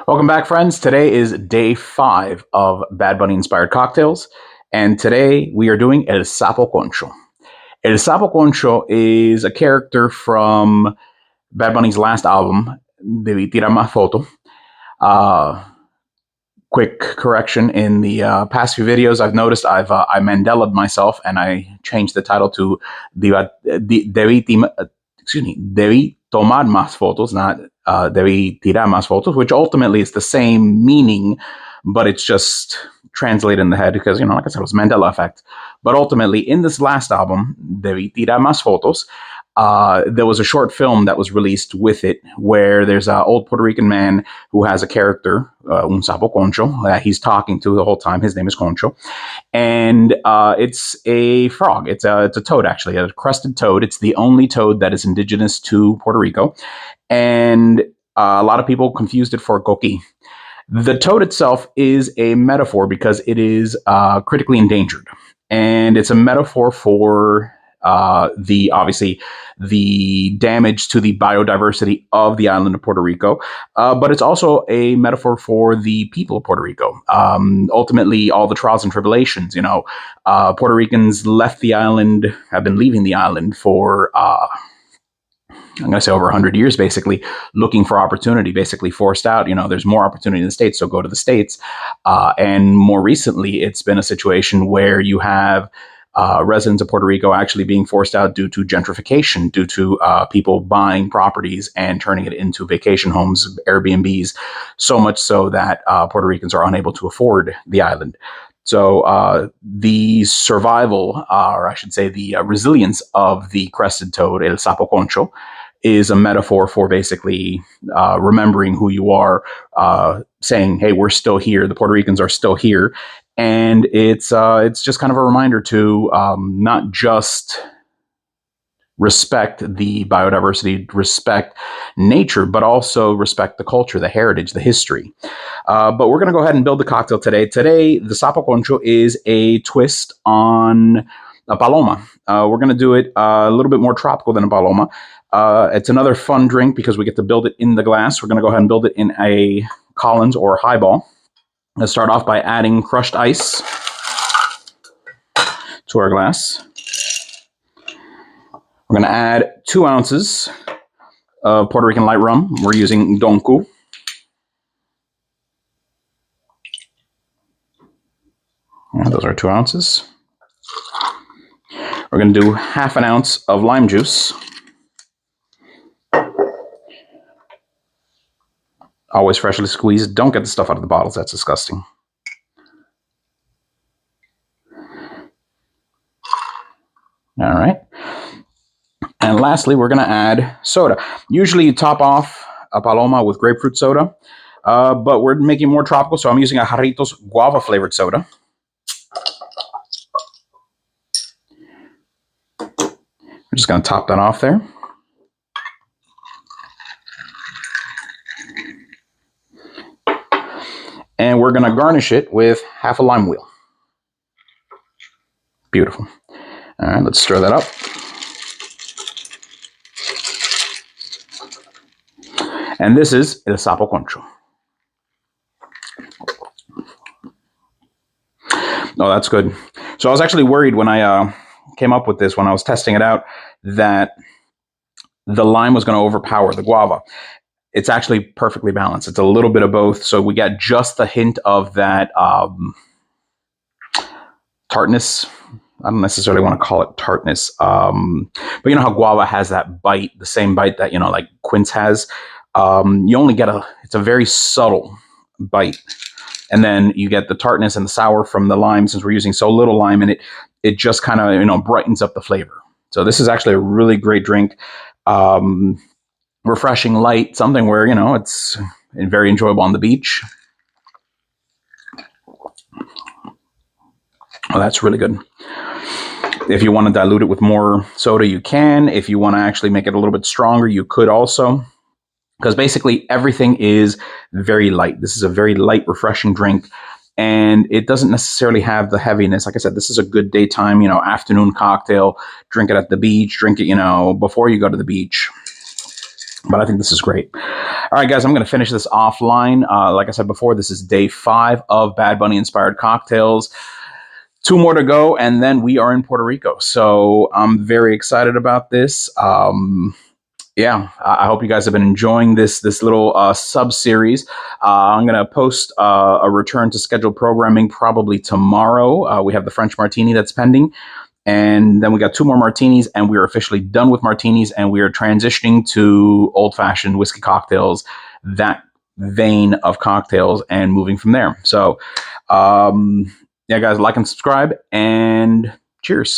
Welcome back, friends. Today is day 5 of Bad Bunny inspired cocktails, and today we are doing El Sapo Concho. El Sapo Concho is a character from Bad Bunny's last album, Debí Tirar Más Foto. Quick correction: in the past few videos, I've noticed I Mandela'd myself and I changed the title to Debí tomar más fotos, not debí tirar más fotos, which ultimately is the same meaning, but it's just translated in the head because, like I said, it was Mandela effect. But ultimately, in this last album, Debí tirar más fotos, there was a short film that was released with it where there's an old Puerto Rican man who has a character, un sapo concho, that he's talking to the whole time. His name is Concho. And it's a frog. It's a toad, actually, a crested toad. It's the only toad that is indigenous to Puerto Rico. And a lot of people confused it for coqui. The toad itself is a metaphor because it is critically endangered. And it's a metaphor for obviously the damage to the biodiversity of the island of Puerto Rico, but it's also a metaphor for the people of Puerto Rico. Ultimately, all the trials and tribulations. Puerto Ricans left the island, have been leaving the island for I'm going to say over 100 years, basically, looking for opportunity, basically forced out. There's more opportunity in the States, so go to the States. And more recently, it's been a situation where you have residents of Puerto Rico actually being forced out due to gentrification, due to people buying properties and turning it into vacation homes, Airbnbs, so much so that Puerto Ricans are unable to afford the island. So the survival, or I should say the resilience of the crested toad, El Sapo Concho, is a metaphor for basically remembering who you are, saying, hey, we're still here. The Puerto Ricans are still here. And it's just kind of a reminder to not just respect the biodiversity, respect nature, but also respect the culture, the heritage, the history. But we're going to go ahead and build the cocktail today. Today, the Sapo Concho is a twist on a paloma. We're going to do it a little bit more tropical than a paloma. It's another fun drink because we get to build it in the glass. We're going to go ahead and build it in a Collins or Highball. Let's start off by adding crushed ice to our glass. We're going to add 2 ounces of Puerto Rican light rum. We're using Donku. And those are 2 ounces. We're going to do half an ounce of lime juice. Always freshly squeezed. Don't get the stuff out of the bottles. That's disgusting. All right. And lastly, we're going to add soda. Usually you top off a paloma with grapefruit soda, but we're making it more tropical, so I'm using a Jarritos guava flavored soda. We're just going to top that off there. And we're going to garnish it with half a lime wheel. Beautiful. All right, let's stir that up. And this is El Sapo Concho. Oh, that's good. So I was actually worried when I came up with this, when I was testing it out, that the lime was going to overpower the guava. It's actually perfectly balanced. It's a little bit of both. So we got just a hint of that tartness. I don't necessarily want to call it tartness. But you know how guava has that bite, the same bite that, like quince has. You only get it's a very subtle bite. And then you get the tartness and the sour from the lime. Since we're using so little lime in it, it just kind of, brightens up the flavor. So this is actually a really great drink. Refreshing, light, something where, it's very enjoyable on the beach. Oh, that's really good. If you want to dilute it with more soda, you can. If you want to actually make it a little bit stronger, you could also. Because basically everything is very light. This is a very light, refreshing drink. And it doesn't necessarily have the heaviness. Like I said, this is a good daytime, afternoon cocktail. Drink it at the beach. Drink it, before you go to the beach. But I think this is great. All right, guys, I'm going to finish this offline. Like I said before, this is day 5 of Bad Bunny inspired cocktails. 2 more to go, and then we are in Puerto Rico. So I'm very excited about this. Yeah, I hope you guys have been enjoying this little sub series. I'm gonna post a return to scheduled programming probably tomorrow. We have the French Martini that's pending, and then we got 2 more martinis, and we are officially done with martinis, and we are transitioning to old-fashioned whiskey cocktails, that vein of cocktails, and moving from there. So, yeah, guys, like and subscribe, and cheers.